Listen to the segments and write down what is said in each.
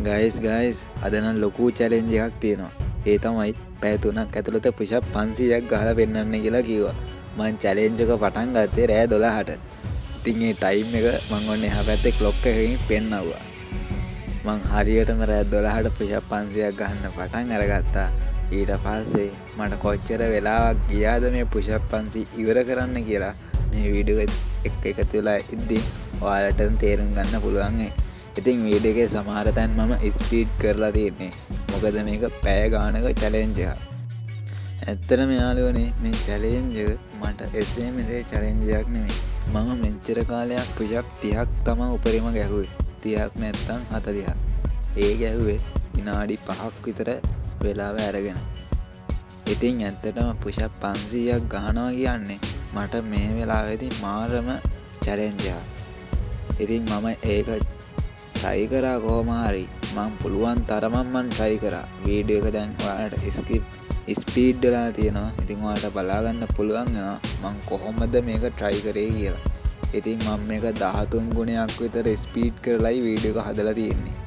Guys අද නම් ලොකු චැලෙන්ජ් එකක් තියෙනවා. ඒ තමයි පැය 3ක් ඇතුළත පුෂ් අප් 500ක් ගහලා පෙන්නන්න කියලා කිව්වා. මං චැලෙන්ජ් එක පටන් ගත්තේ රෑ 12ට. ඉතින් ඒ ටයිම් එක මං ඔන්න එහා පැත්තේ ක්ලොක් එකකින් පෙන්නවුවා. මං හරියටම රෑ 12ට පුෂ් අප් 500ක් ගහන්න පටන් අරගත්තා. ඊට පස්සේ මට කොච්චර වෙලාවක් ගියාද මේ පුෂ් අප් 500 ඉවර කරන්න කියලා මේ වීඩියෝ එක එකතු වෙලා ඉද්දි ඔයාලට තේරුම් ගන්න පුළුවන්. ඉතින් වීඩියෝ එකේ සමහර තැන් මම ස්පීඩ් කරලා තියෙන්නේ. මොකද මේක පැය ගානක චැලෙන්ජ් එකක්. ඇත්තටම යාළුවනේ මේ චැලෙන්ජ් එක මට එසේ මෙසේ චැලෙන්ජ් එකක් නෙමෙයි. මම මෙච්චර කාලයක් පුෂ් අප් 30ක් තමයි උපරිම ගැහුවේ. 30ක් නැත්තම් 40ක්. ඒ ගැහුවේ විනාඩි 5ක් විතර වෙලාව අරගෙන. ඉතින් ඇත්තටම පුෂ් අප් 500ක් ගහනවා කියන්නේ මට මේ වෙලාවේදී මාරම චැලෙන්ජ් එකක්. ඉතින් මම ඒක ට්‍රයි කරා කොහොම හරි මං පුළුවන් තරමක් මං ට්‍රයි කරා. වීඩියෝ එක දැන් ඔයාලට ස්පීඩ් වෙලා තියෙනවා. ඉතින් ඔයාලට බලා ගන්න පුළුවන් වෙනවා මං කොහොමද මේක ට්‍රයි කරේ කියලා. ඉතින් මම මේක 13 ගුණයක් විතර ස්පීඩ් කරලායි වීඩියෝ එක හදලා තියෙන්නේ.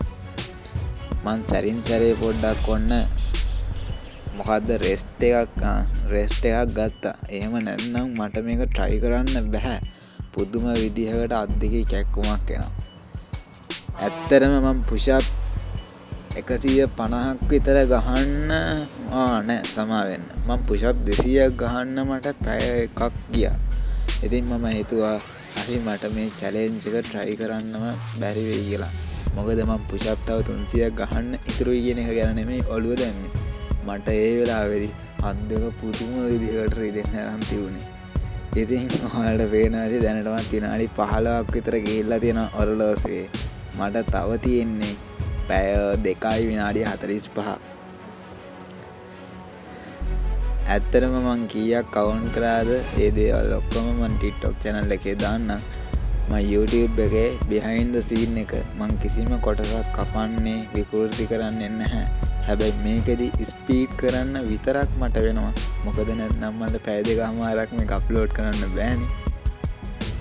මං සැරින් සැරේ පොඩ්ඩක් ඔන්න මොකද්ද රෙස්ට් එකක් ගත්තා. එහෙම නැත්නම් මට මේක ට්‍රයි කරන්න බෑ. පුදුම විදිහකට අත් දෙකේ කැක්කුමක් එනවා. ඇත්තටම මම පුෂ් අප් 150ක් විතර ගහන්න නෑ සමා වෙන්න. මම පුෂ් අප් 200ක් ගහන්න මට පැය එකක් ගියා. ඉතින් මම හිතුවා හරි මට මේ චැලෙන්ජ් එක try කරන්නම බැරි වෙයි කියලා. මොකද මම පුෂ් අප් තව 300ක් ගහන්න ඉතුරුයි කියන එක ගැන නෙමෙයි ඔළුව දැම්මේ. මට ඒ වෙලාවේදී අත් දෙක පුදුම විදිහකට රිදෙන්න යන තිබුණේ. ඉතින් ඔයාලට පේනවා ඇති දැනටමත් විනාඩි 15ක් විතර ගිහිල්ලා තියෙනවා ඔරලෝසුවේ. මට තව තියෙන්නේ පැය 2යි විනාඩි 45ක්. ඇත්තටම මං කීයක් කවුන්ට් කරාද ඒ දේවල් ඔක්කොම මං TikTok channel එකේ දාන්නම්. මම YouTube එකේ behind the scene එක මං කිසිම කොටසක් කපන්නේ විකෘති කරන්නේ නැහැ. හැබැයි මේකෙදි ස්පීඩ් කරන්න විතරක් මට වෙනවා. මොකද නැත්නම් මට පැය දෙකමාරක් මේක අප්ලෝඩ් කරන්න බෑනේ.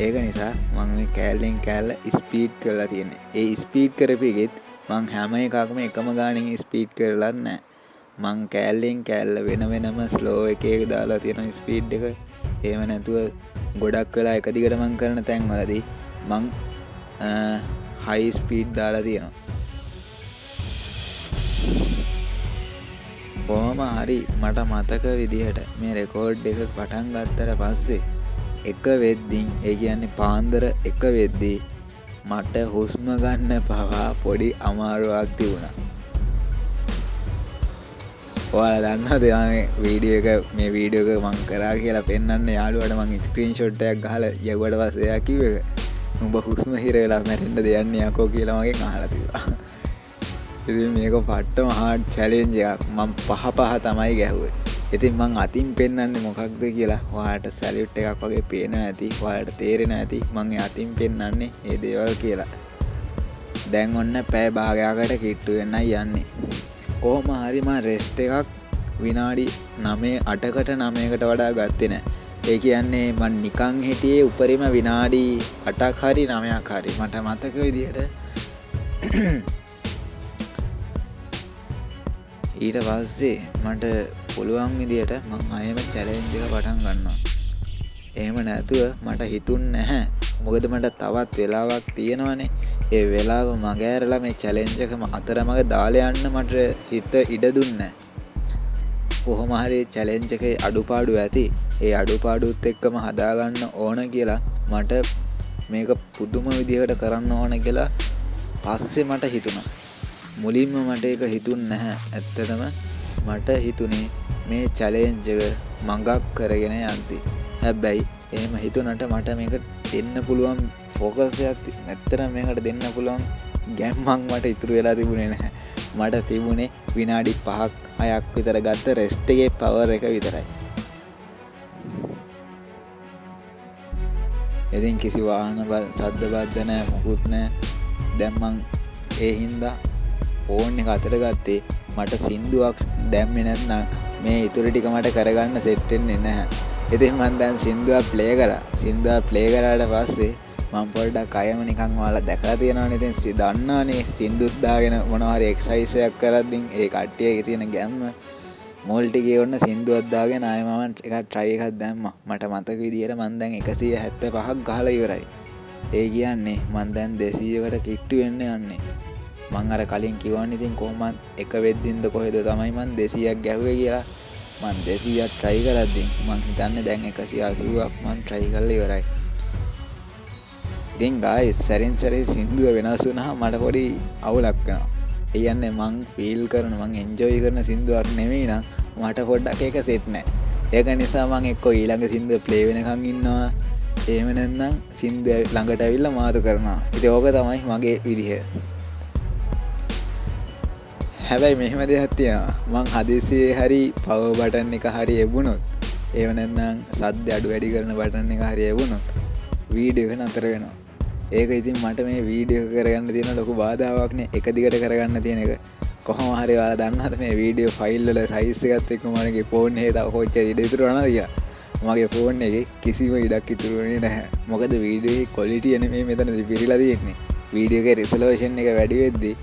ඒක නිසා මම මේ කෑල්ලෙන් කෑල්ල ස්පීඩ් කරලා තියෙන්නේ. ඒ ස්පීඩ් කරපු එකෙත් මං හැම එකකම එකම ගානෙන් ස්පීඩ් කරලා නැහැ. මං කෑල්ලෙන් කෑල්ල වෙන වෙනම ස්ලෝ එකේ දාලා තියෙන ස්පීඩ් එක. එහෙම නැතුව ගොඩක් වෙලා එක දිගට මං කරන තැන්වලදී මං හයි ස්පීඩ් දාලා තියෙනවා. කොහොම හරි මට මතක විදිහට මේ රෙකෝඩ් එක පටන් ගත්තට පස්සේ එක වෙද්දින් ඒ කියන්නේ පාන්දර එක වෙද්දී මට හුස්ම ගන්න පවා පොඩි අමාරුවක් තිබුණා. ඔයාලා දන්නවද මේ වීඩියෝ එක මං කරා කියලා පෙන්වන්න යාළුවාට මං ස්ක්‍රීන්ෂොට් එකක් ගහලා යවුවට පස්සේ එයා කිව්වේ උඹ හුස්ම හිර වෙලා මැරෙන්නද යන්නේ යකෝ කියලා මගෙන් අහලා තිබ්බා. ඉතින් මේක පට්ටම හાર્ඩ් චැලෙන්ජ් එකක්. මං පහ තමයි ගැහුවේ. ඉතින් මං අතින් පෙන්වන්නේ මොකක්ද කියලා ඔයාලට සැලියුට් එකක් වගේ පේනවා ඇති. ඔයාලට තේරෙනවා ඇති මං අතින් පෙන්වන්නේ මේ දේවල් කියලා. දැන් ඔන්න පැය භාගයකට කිට්ටු වෙන්නයි යන්නේ. කොහොම හරි මං රෙස්ට් එකක් විනාඩි 8කට 9කට වඩා ගත්තේ නැහැ. ඒ කියන්නේ මං නිකන් හිටියේ උපරිම විනාඩි 8ක් හරි 9ක් හරි මට මතක විදිහට. ඊට පස්සේ මට පුළුවන් විදියට මං ආයෙම චැලෙන්ජ් එක පටන් ගන්නවා. එහෙම නැතුව මට හිතුන්නේ නැහැ. මොකද මට තවත් වෙලාවක් තියෙනවනේ. ඒ වෙලාව මග ඇරලා මේ චැලෙන්ජ් එකම අතරමඟ දාලා යන්න මට හිත ඉඩ දුන්නේ නැහැ. කොහොම හරි චැලෙන්ජ් එකේ අඩුපාඩු ඇති. ඒ අඩුපාඩුත් එක්කම හදාගන්න ඕන කියලා මට මේක පුදුම විදිහකට කරන්න ඕන කියලා පස්සේ මට හිතුණා. මුලින්ම මට ඒක හිතුන්නේ නැහැ. ඇත්තටම මට හිතුනේ මේ චැලෙන්ජ් එක මඟක් කරගෙන යද්දි. හැබැයි එහෙම හිතුණට මට මේක දෙන්න පුළුවන් ફોකස් එකක් නැත්තම් මේකට දෙන්න පුළුවන් ගැම්මක් මට ඉතුරු වෙලා තිබුණේ නැහැ. මට තිබුණේ විනාඩි 5ක් 6ක් විතර ගත්ත රෙස්ට් එකේ පවර් එක විතරයි. ඉතින් කිසි වාහන සද්ද බද්ද නැහැ මොකුත් නැහැ. දැන් මං ඒ හින්දා ෆෝන් එක අතට ගත්තේ මට සින්දුවක් දැම්මේ නැත්නම් මේ ඉතුරු ටික මට කරගන්න සෙට් වෙන්නේ නැහැ. ඉතින් මම දැන් සින්දුවක් ප්ලේ කරා. සින්දුවක් ප්ලේ කරාට පස්සේ මම පොඩ්ඩක් අයම නිකන් ඔයාලා දැකලා තියෙනවනේ. ඉතින් දන්නවනේ සින්දුත් දාගෙන මොනවා හරි එක්සර්සයිස් එකක් කරද්දී ඒ කට්ටියගේ තියෙන ගැම්ම මෝල් ටිකේ ඔන්න සින්දුවක් දාගෙන ආයෙ මම එකක් try එකක් දැම්මා. මට මතක විදියට මම දැන් 175ක් ගහලා ඉවරයි. ඒ කියන්නේ මම දැන් 200කට කිට්ටු වෙන්න යන්නේ. මං අර කලින් කිව්වනේ ඉතින් කොහොමත් එක වෙද්දින්ද කොහෙද තමයි මං 200ක් ගැහුවේ කියලා. මං 200ක් try කරද්දී මං හිතන්නේ දැන් 180ක් මං try කරලා ඉවරයි. ඉතින් guys සැරින් සැරේ සින්දුව වෙනස් වුණාම මට පොඩි අවුලක් වෙනවා. ඒ කියන්නේ මං ෆීල් කරන මං එන්ජොයි කරන සින්දුවක් නෙමෙයි නම් මට පොඩ්ඩක් ඒක සෙට් නැහැ. ඒක නිසා මං එක්ක ඊළඟ සින්දුව ප්ලේ වෙනකන් ඉන්නවා. එහෙම නැත්නම් සින්දුව ළඟට ඇවිල්ලා මාරු කරනවා. ඉතින් ඕක තමයි මගේ විදිහ. හැබැයි මෙහෙම දෙයක් තියෙනවා. මං හදිසියේ හරි පවර් බටන් එක හරි එවුනොත් ඒව නැත්නම් සද්ද අඩු වැඩි කරන බටන් එක හරි එවුනොත් වීඩියෝ එක නතර වෙනවා. ඒක ඉතින් මට මේ වීඩියෝ එක කරගන්න තියෙන ලොකු බාධාවක් නේ. එක දිගට කරගන්න තියෙන එක. කොහොම හරි ඔයාලා දන්නවද මේ වීඩියෝ ෆයිල් වල සයිස් එකත් එක්ක මගේ ෆෝන් එකේ තව කොච්චර ඉඩ ඉතුරු වෙනවද කියලා. මගේ ෆෝන් එකේ කිසිම ඉඩක් ඉතුරු වෙන්නේ නැහැ. මොකද වීඩියෝ එකේ ක්වොලිටිය නෙමෙයි මෙතනදී පිරීලා තියෙන්නේ. වීඩියෝ එකේ රිසොලූෂන් එක වැඩි වෙද්දී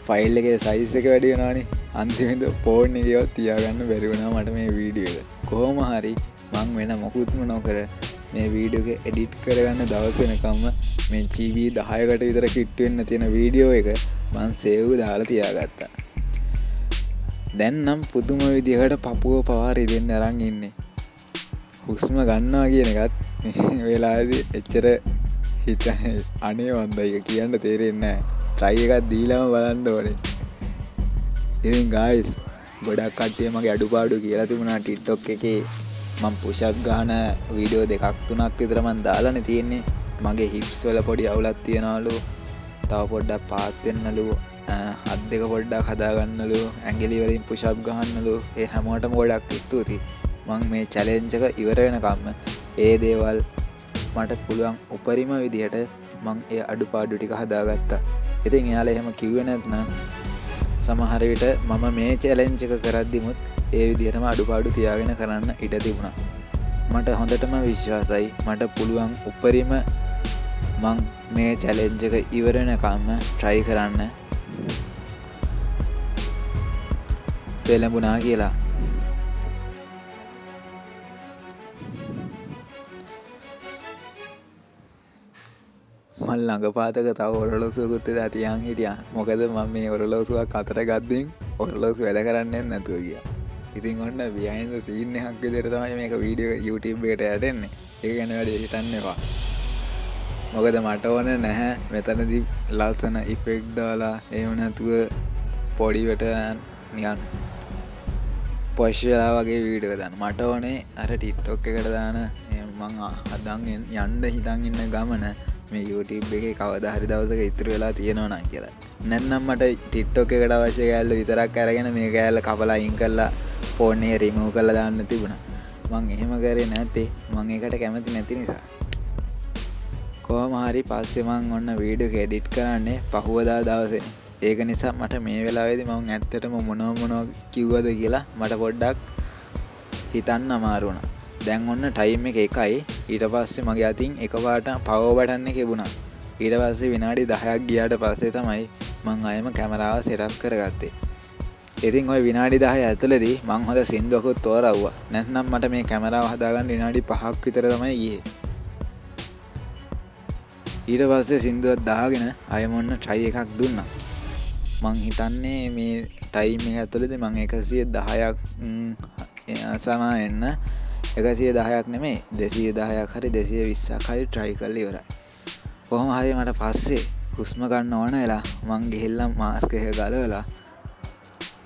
ෆයිල් එකේ සයිස් එක වැඩි වෙනවානේ. අන්තිමට ෆෝන් එකේවත් තියාගන්න බැරි වුණා මට මේ වීඩියෝ එක. කොහොම හරි මං වෙන මොකුත්ම නොකර මේ වීඩියෝ එක එඩිට් කරගන්න දවස් වෙනකම්ම මේ GB 10කට විතර කිට්ටු වෙන්න තියෙන වීඩියෝ එක මං සේව් දාලා තියාගත්තා. දැන් නම් පුදුම විදිහකට පපුව පවා රිදෙන්න අරන් ඉන්නේ. හුස්ම ගන්නවා කියන එකත් මේ වෙලාවේදී එච්චර අනේ වන්දයි කියන්න තේරෙන්නේ නැහැ. try එකක් දීලාම බලන්න ඕනේ. ඉතින් guys ගොඩක් කට්ටිය මගේ අඩුපාඩු කියලා තිබුණා TikTok එකේ. මම push up ගන්න වීඩියෝ දෙකක් තුනක් විතර මම දාලානේ තියෙන්නේ. මගේ hips වල පොඩි අවුලක් තියනවලු. තව පොඩ්ඩක් පාත් වෙන්නලු. හත් දෙක පොඩ්ඩක් හදා ගන්නලු. ඇඟිලි වලින් push up ගහන්නලු. ඒ හැමෝටම ගොඩක් ස්තුතියි. මම මේ challenge එක ඉවර වෙනකම්ම ඒ දේවල් මට පුළුවන් උපරිම විදිහට මම ඒ අඩුපාඩු ටික හදාගත්තා. ඉතින් එයාලා එහෙම කිව්වේ නැත්නම් සමහර විට මම මේ challenge එක කරද්දිමුත් ඒ විදිහටම අඩුපාඩු තියාගෙන කරන්න ඉඩ තිබුණා. මට හොඳටම විශ්වාසයි මට පුළුවන් උපරිම මං මේ challenge එක ඉවර වෙනකම්ම try කරන්න පෙළඹුණා කියලා. මල් ළඟපාතක තව ඔරලෝසුවකුත් එදා තියන් හිටියා. මොකද මම මේ ඔරලෝසුවක් අතට ගද්දින් ඔරලෝසු වැඩ කරන්නේ නැතුව ගියා. ඉතින් ඔන්න behind the scene එකක් විදිහට තමයි මේක වීඩියෝ YouTube එකට ඇටෙන්නේ. ඒක ගැන වැඩි හිතන්න එපා. මොකද මට ඕන නැහැ මෙතනදී ලස්සන ඉෆෙක්ට් දාලා එහෙම නැතුව පොඩිවට නිකන් පොෂ් වෙලා වගේ වීඩියෝ එක දාන්න. මට ඕනේ අර TikTok එකට දාන මං හදන් යන්න හිතන් ඉන්න ගමන මේ YouTube එකේ කවදා හරි දවසක ඉතුරු වෙලා තියෙනවා නම් කියලා. නැත්නම් මට TikTok එකට අවශ්‍ය කෑල්ල විතරක් අරගෙන මේ කෑල්ල කපලා අයින් කරලා ෆෝන් එක රිමූව් කරලා දාන්න තිබුණා. මං එහෙම කරේ නැත්තේ මං ඒකට කැමති නැති නිසා. කොහොම හරි පස්සේ මං ඔන්න වීඩියෝ එක එඩිට් කරන්නේ පහුවදා දවසේ. ඒක නිසා මට මේ වෙලාවේදී මම ඇත්තටම මොනවා කිව්වද කියලා මට පොඩ්ඩක් හිතන්න අමාරු වුණා. දැන් ඔන්න ටයිම් එක 1යි. ඊට පස්සේ මගේ අතින් එකපාරට පවර් බටන් එක තිබුණා. ඊට පස්සේ විනාඩි 10ක් ගියාට පස්සේ තමයි මං ආයෙම කැමරාව සෙටප් කරගත්තේ. ඉතින් ওই විනාඩි 10 ඇතුළතදී මං හොඳ සින්දුවකුත් තෝරවුවා. නැත්නම් මට මේ කැමරාව හදාගන්න විනාඩි 5ක් විතර තමයි ගියේ. ඊට පස්සේ සින්දුවක් දාගෙන ආයෙම ඔන්න try එකක් දුන්නා. මං හිතන්නේ මේ ටයිම් එක ඇතුළතදී මං 110ක් සමාවෙන්න 110ක් නෙමෙයි 210ක් හරි 220ක් හරි try කරලා ඉවරයි. කොහොම හරි මට පස්සේ හුස්ම ගන්න ඕන වෙලා මං ගිහිල්ලා මාස්ක් එක ගලවලා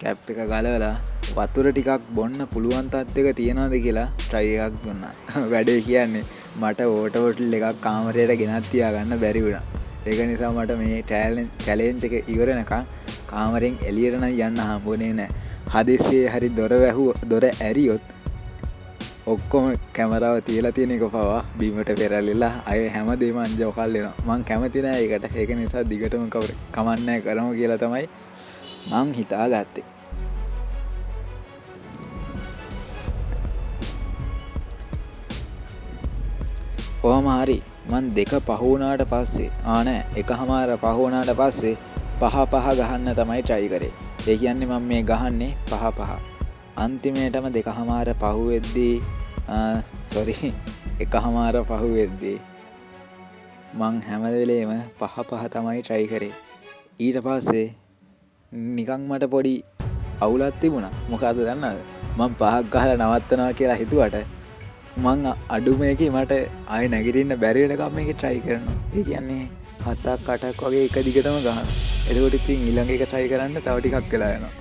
කැප් එක ගලවලා වතුර ටිකක් බොන්න පුළුවන් තත්ත්වයක තියනවාද කියලා try එකක් දුන්නා. වැඩේ කියන්නේ මට වෝටර් බෝටල් එකක් කාමරයට ගෙනත් තියාගන්න බැරි වුණා. ඒක නිසා මට මේ challenge එක ඉවර වෙනකන් කාමරෙන් එළියට නම් යන්න හම්බුනේ නැහැ. හදිස්සියේ හරි දොර ඇරියොත් ඔක්කොම කැමරාව තියලා තියෙන එක පවා බීමට පෙරලිලා අය හැමදේම අංජවකල් වෙනවා. මං කැමති නෑ ඒකට. ඒක නිසා දිගටම කමන්නේ කරමු කියලා තමයි මං හිතාගත්තේ. කොහොම හරි මන් දෙක පහ වුණාට පස්සේ නෑ එකමාර පහ වුණාට පස්සේ පහ ගහන්න තමයි try කරේ. ඒ කියන්නේ මම මේ ගහන්නේ පහ. අන්තිමේටම දෙකමාර පහුවෙද්දී එකමාර පහුවෙද්දී මං හැම වෙලේම පහ තමයි try කරේ. ඊට පස්සේ නිකන් මට පොඩි අවුලක් තිබුණා. මොකද දන්නවද? මං පහක් ගහලා නවත්තනවා කියලා හිතුවට මං අඩුම එකේ මට ආයෙ නැගිටින්න බැරි වෙනකම් මේක try කරනවා. ඒ කියන්නේ 7ක් 8ක් වගේ එක දිගටම ගහනවා. එතකොට ඉතින් ඊළඟ එක try කරන්න තව ටිකක් වෙලා යනවා.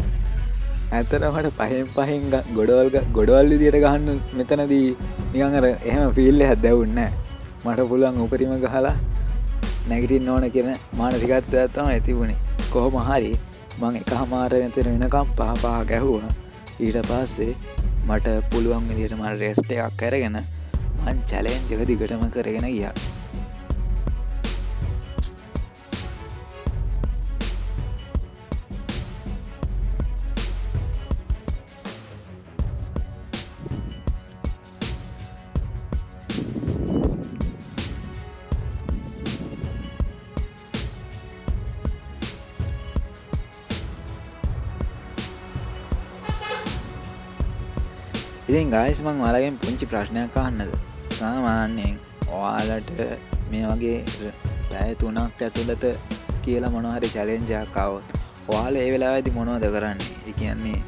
ඇත්තටම මට පහෙන් ගොඩවල් විදියට ගහන්න මෙතනදී නිකන් අර එහෙම ෆීල් එකක් දැවුන්නේ නැහැ. මට පුළුවන් උපරිම ගහලා නැගිටින්න ඕන කියන මානසිකත්වයක් තමයි තිබුණේ. කොහොම හරි මං එකමාර වෙනතර වෙනකම් පහ ගැහුවා. ඊට පස්සේ මට පුළුවන් විදියට මම රෙස්ට් එකක් අරගෙන මං චැලෙන්ජ් එක දිගටම කරගෙන ගියා. ඉතින් guys මං ඔයාලගෙන් පුංචි ප්‍රශ්නයක් අහන්නද? සාමාන්‍යයෙන් ඔයාලට මේ වගේ පැය 3ක් ඇතුළත කියලා මොනවා හරි challenge එකක් ආවොත් ඔයාලා ඒ වෙලාවේදී මොනවද කරන්නේ? ඒ කියන්නේ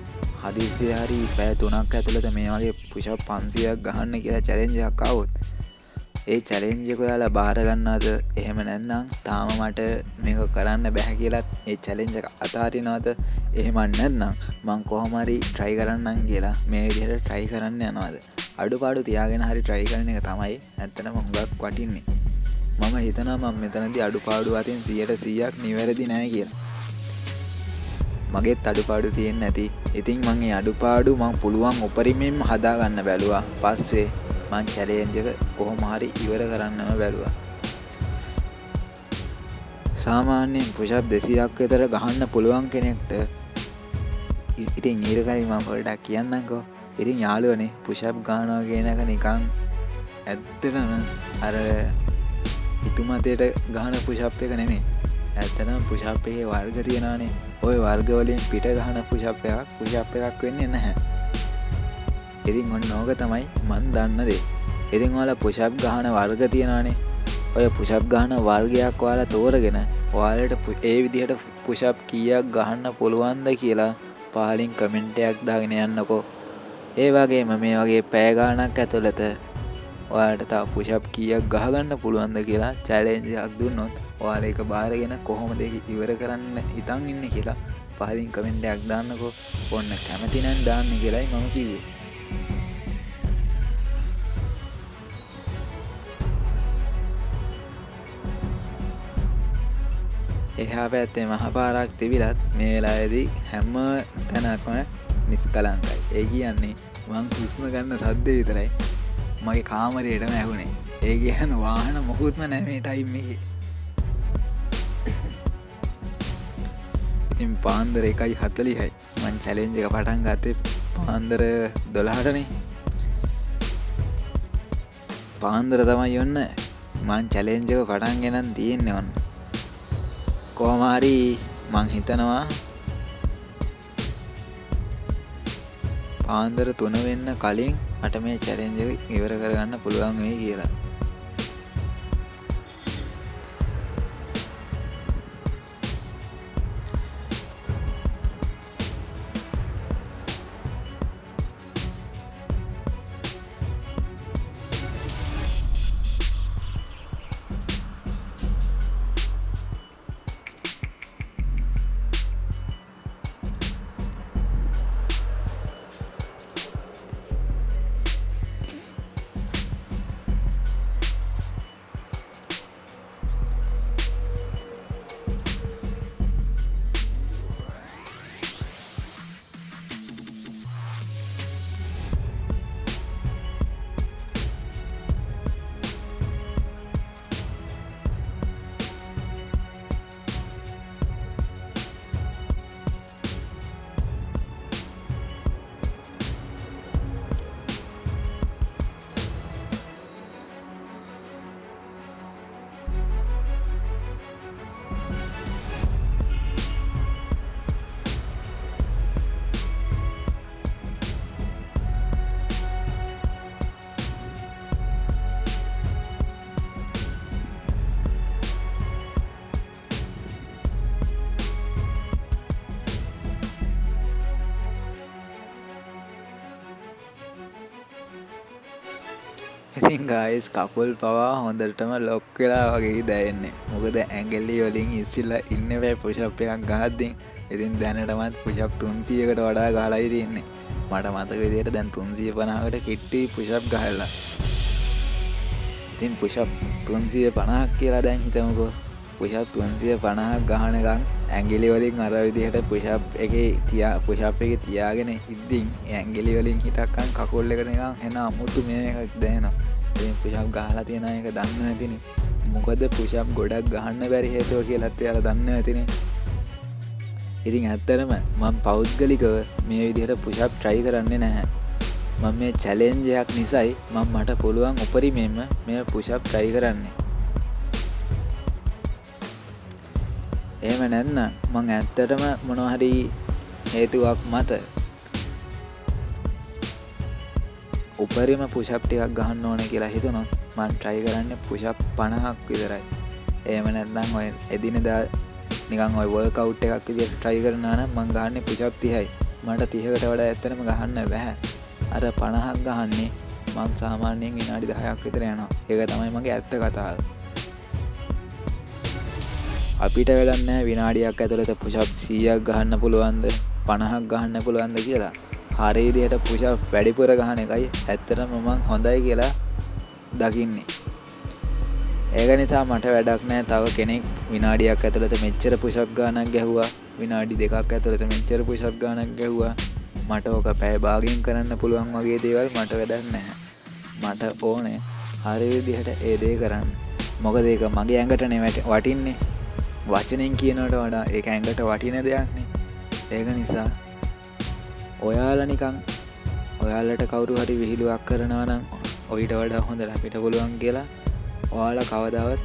හදිස්සියේ හරි පැය 3ක් ඇතුළත මේ වගේ push up 500ක් ගහන්න කියලා challenge එකක් ආවොත් ඒ challenge එක ඔයාලා බාර ගන්නවද? එහෙම නැත්නම් තාම මට මේක කරන්න බෑ කියලා ඒ challenge එක අතාරිනවද? එහෙම නැත්නම් මං කොහොම හරි try කරන්නම් කියලා මේ විදිහට try කරන්න යනවද? අඩුපාඩු තියාගෙන හරි try කරන එක තමයි ඇත්තටම හුඟක් වටින්නේ. මම හිතනවා මම මෙතනදී අඩුපාඩු අතින් 100% නිවැරදි නෑ කියලා. මගේත් අඩුපාඩු තියෙන්නේ නැති. ඉතින් මං ඒ අඩුපාඩු මං පුළුවන් උපරිමයෙන්ම හදා ගන්න බැලුවා. පස්සේ මං challenge එක කොහොම හරි ඉවර කරන්නම බැලුවා. සාමාන්‍යයෙන් push up 200ක් විතර ගහන්න පුළුවන් කෙනෙක්ට ඉතින් ඊට කලින් මම පොඩ්ඩක් කියන්නම්කෝ. ඉතින් යාළුවනේ push up ගන්නවා කියන එක නිකන් ඇත්තටම අර හිතුමතේට ගහන push up එක නෙමෙයි. ඇත්තටම push up එකේ වර්ග තියෙනවානේ. ওই වර්ග වලින් පිට ගහන push up එකක් වෙන්නේ නැහැ. ඉතින් ඔන්න ඕක තමයි මන් දන්න දේ. ඉතින් ඔයාලා push up ගහන වර්ග තියෙනවානේ. ඔය push up ගහන වර්ගයක් ඔයාලා තෝරගෙන ඔයාලට ඒ විදිහට push up කීයක් ගහන්න පුළුවන්ද කියලා පහලින් කමෙන්ට් එකක් දාගෙන යන්නකෝ. ඒ වගේම මේ වගේ පැය ගාණක් ඇතුළත ඔයාලට තව push up කීයක් ගහගන්න පුළුවන්ද කියලා challenge එකක් දුන්නොත් ඔයාලා ඒක බාරගෙන කොහොමද ඒක ඉවර කරන්න හිතන් ඉන්නේ කියලා පහලින් කමෙන්ට් එකක් දාන්නකෝ. ඔන්න කැමති නම් දාන්න කියලායි මම කිව්වේ. එහා පැත්තේ මහපාරක් තිබිලත් මේ වෙලාවේදී හැම තැනක්ම නිස්කලංකයි. ඒ කියන්නේ මං හුස්ම ගන්න සද්ද විතරයි මගේ කාමරේටම ඇහුනේ. ඒ කියන්නේ වාහන මොකුත්ම නැහැ මේ ටයිම් එකේ. ඉතින් පාන්දර 1:40යි මං චැලෙන්ජ් එක පටන් ගත්තේ පාන්දර 12ටනේ. පාන්දර තමයි යන්න මං චැලෙන්ජ් එක පටන් ගෙනන් තියෙන්නේ වන්න. කොහොම හරි මං හිතනවා පාන්දර 3 වෙන්න කලින් මට මේ චැලෙන්ජ් එක ඉවර කරගන්න පුළුවන් වෙයි කියලා. ඉතින් ගයිස් කකුල් පවා හොඳටම ලොක් වෙලා වගේ දැනෙන්නේ. මොකද ඇඟිලි වලින් ඉස්සිලා ඉන්න බෑ පුෂප් එකක් ගහද්දී. ඉතින් දැනටමත් පුෂප් 300කට වඩා ගහලායි තියෙන්නේ. මට මතක විදිහට දැන් 350කට කිට්ටි පුෂප් ගහලා. ඉතින් පුෂප් 350ක් කියලා දැන් හිතමුකෝ. පුෂප් 350ක් ගහනකම් ඇඟිලි වලින් අර විදිහට පුෂප් එකේ තියාගෙන ඉද්දින් ඇඟිලි වලින් හිටක්කන් කකුල් එකට නිකන් එන අමුතු මේකක් දැනෙනවා. ඉතින් පුෂප් ගහලා තියෙන එක දන්නේ නැතිනේ. මොකද පුෂප් ගොඩක් ගහන්න බැරි හේතුව කියලාත් එයාලා දන්නේ නැතිනේ. ඉතින් ඇත්තටම මම පෞද්ගලිකව මේ විදිහට පුෂප් try කරන්නේ නැහැ. මම මේ challenge එකක් නිසායි මට පුළුවන් උපරිමයෙන්ම මේ පුෂප් try කරන්නේ. එහෙම නැත්නම් මං ඇත්තටම මොනවා හරි හේතුවක් මත උපරිම පුෂප් ටිකක් ගහන්න ඕනේ කියලා හිතුනොත් මං try කරන්නේ පුෂප් 50ක් විතරයි. එහෙම නැත්නම් ඔය එදිනෙදා නිකන් ඔය workout එකක් විදිහට try කරනවා නම් මං ගහන්නේ පුෂප් 30යි. මට 30කට වඩා ඇත්තටම ගහන්න බෑ. අර 50ක් ගහන්නේ මං සාමාන්‍යයෙන් විනාඩි 10ක් විතර යනවා. ඒක තමයි මගේ ඇත්ත කතාව. අපිට වෙලක් නැහැ විනාඩියක් ඇතුළත පුෂප් 100ක් ගහන්න පුළුවන්ද 50ක් ගහන්න පුළුවන්ද කියලා. හරිය විදිහට පුෂප් වැඩිපුර ගහන එකයි ඇත්තටම මම හොඳයි කියලා දකින්නේ. ඒක නිසා මට වැඩක් නැහැ තව කෙනෙක් විනාඩියක් ඇතුළත මෙච්චර පුෂප් ගානක් ගැහුවා විනාඩි 2ක් ඇතුළත මෙච්චර පුෂප් ගානක් ගැහුවා මට ඕක පැය භාගයෙන් කරන්න පුළුවන් වගේ දේවල් මට වැඩක් නැහැ. මට ඕනේ හරිය විදිහට ඒ දේ කරන්න. මොකද ඒක මගේ ඇඟටනේ වටින්නේ. වචනෙන් කියනවට වඩා ඒක ඇඟට වටින දෙයක්නේ. ඒක නිසා ඔයාලා නිකන් ඔයාලට කවුරු හරි විහිළුවක් කරනවා නම් ඔයිට වඩා හොඳට අපිට පුළුවන් කියලා ඔයාලා කවදාවත්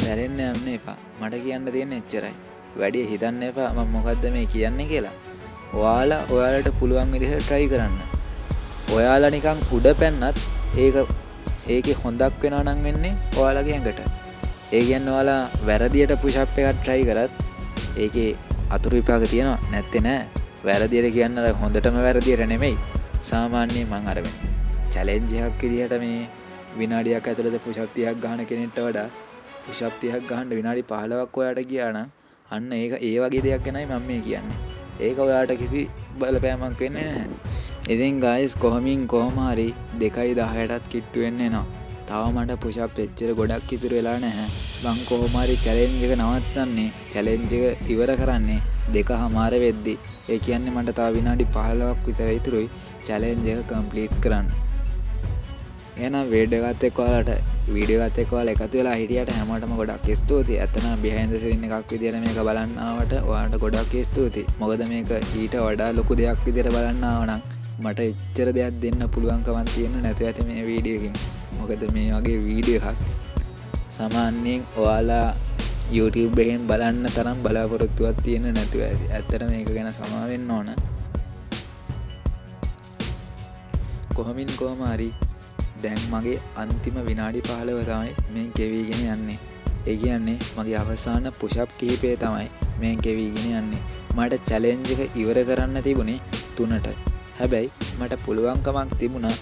සැරෙන්න යන්න එපා. මට කියන්න තියෙන්නේ එච්චරයි. වැඩි හිතන්න එපා මම මොකද්ද මේ කියන්නේ කියලා. ඔයාලා ඔයාලට පුළුවන් විදිහට try කරන්න. ඔයාලා නිකන් උඩ පැන්නත් ඒකේ හොඳක් වෙනවා නම් වෙන්නේ ඔයාලගේ ඇඟට. ඒ කියන්නේ ඔයාලා වැරදියට පුෂප් එකක් try කරත් ඒකේ අතුරු විපාක තියෙනවා නැත්තේ නෑ. වැරදියට කියන්න හොඳටම වැරදියට නෙමෙයි. සාමාන්‍යයෙන් මං අර වෙන්නේ challenge එකක් විදිහට මේ විනාඩියක් ඇතුළත පුෂප් 30ක් ගහන කෙනෙක්ට වඩා පුෂප් 30ක් ගහන්න විනාඩි 15ක් ඔයාට ගියා නම් අන්න ඒක ඒ වගේ දෙයක් ගැනයි මම මේ කියන්නේ. ඒක ඔයාට කිසි බලපෑමක් වෙන්නේ නැහැ. ඉතින් guys කොහොම හරි 2:10ටත් කිට්ටු වෙන්න එනවා. තව මට පුෂප් එච්චර ගොඩක් ඉතුරු වෙලා නැහැ. මං කොහොම හරි challenge එක නවත්තන්නේ challenge එක ඉවර කරන්නේ 2:00 වෙද්දි. ඒ කියන්නේ මට තව විනාඩි 15ක් විතර ඉතුරුයි challenge එක complete කරන්න. එහෙනම් වීඩියෝ එකත් එක්ක ඔයාලා එකතු වෙලා හිටියට හැමෝටම ගොඩක් ස්තුතියි. ඇත්තටම behind the scene එකක් විදියට මේක බලන්න ආවට ඔයාලට ගොඩක් ස්තුතියි. මොකද මේක ඊට වඩා ලොකු දෙයක් විදියට බලන්න ආව නම් මට එච්චර දෙයක් දෙන්න පුළුවන්කමක් තියෙන නැතුව ඇති මේ වීඩියෝ එකකින්. මොකද මේ වගේ වීඩියෝ එකක් සාමාන්‍යයෙන් ඔයාලා YouTube එකෙන් බලන්න තරම් බලාපොරොත්තුවක් තියෙන නැතුව ඇති. ඇත්තට මේක ගැන සමා වෙන්න ඕන. කොහොම හරි දැන් මගේ අන්තිම විනාඩි 15 තමයි මේ ගෙවිගෙන යන්නේ. ඒ කියන්නේ මගේ අවසාන පුෂප් කිහිපය තමයි මේ ගෙවිගෙන යන්නේ. මට challenge එක ඉවර කරන්න තිබුණේ 3ට. හැබැයි මට පුළුවන්කමක් තිබුණා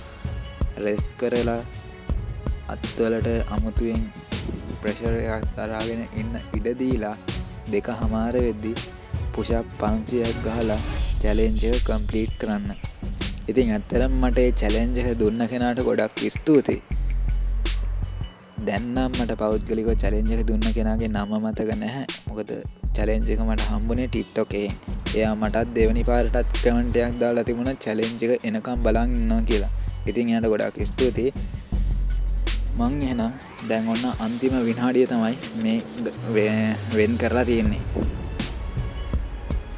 රෙස්ට් කරලා අත්වලට අමුතුවෙන් ප්‍රෙෂර් එකක් දරාගෙන ඉන්න ඉඩ දීලා 2:00 වෙද්දි පුෂප් 500ක් ගහලා challenge එක complete කරන්න. ඉතින් ඇත්තටම මට මේ challenge එක දුන්න කෙනාට ගොඩක් ස්තුතියි. දැන් නම් මට පෞද්ගලිකව challenge එක දුන්න කෙනාගේ නම මතක නැහැ. මොකද challenge එක මට හම්බුනේ TikTok එකෙන්. එයා මටත් දෙවෙනි පාරටත් කමෙන්ට් එකක් දාලා තිබුණා challenge එක එනකම් බලන් ඉන්නවා කියලා. ඉතින් එයාට ගොඩක් ස්තුතියි. මං එහෙනම් දැන් ඔන්න අන්තිම විනාඩිය තමයි මේ වෙන් කරලා තියෙන්නේ.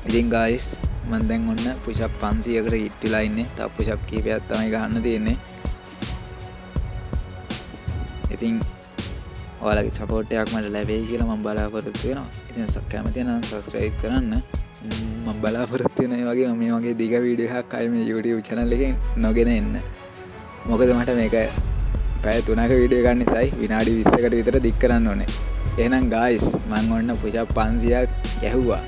ඉතින් guys මම දැන් ඔන්න පුෂප් 500කට හිටලා ඉන්නේ. තව පුෂප් කීපයක් තමයි ගන්න තියෙන්නේ. ඉතින් ඔයාලගේ සපෝට් එකක් මට ලැබෙයි කියලා මම බලාපොරොත්තු වෙනවා. ඉතින් කැමති නම් subscribe කරන්න. මම බලාපොරොත්තු වෙන වගේ මේ වගේ දිග වීඩියෝ එකක් ආයේ මේ YouTube channel එකෙන් නොගෙන එන්න. මොකද මට මේක පැය 3ක වීඩියෝ ගන්න නිසායි විනාඩි 20කට විතර දික් කරන්න ඕනේ. එහෙනම් guys මම ඔන්න පුෂප් 500ක් ගැහුවා.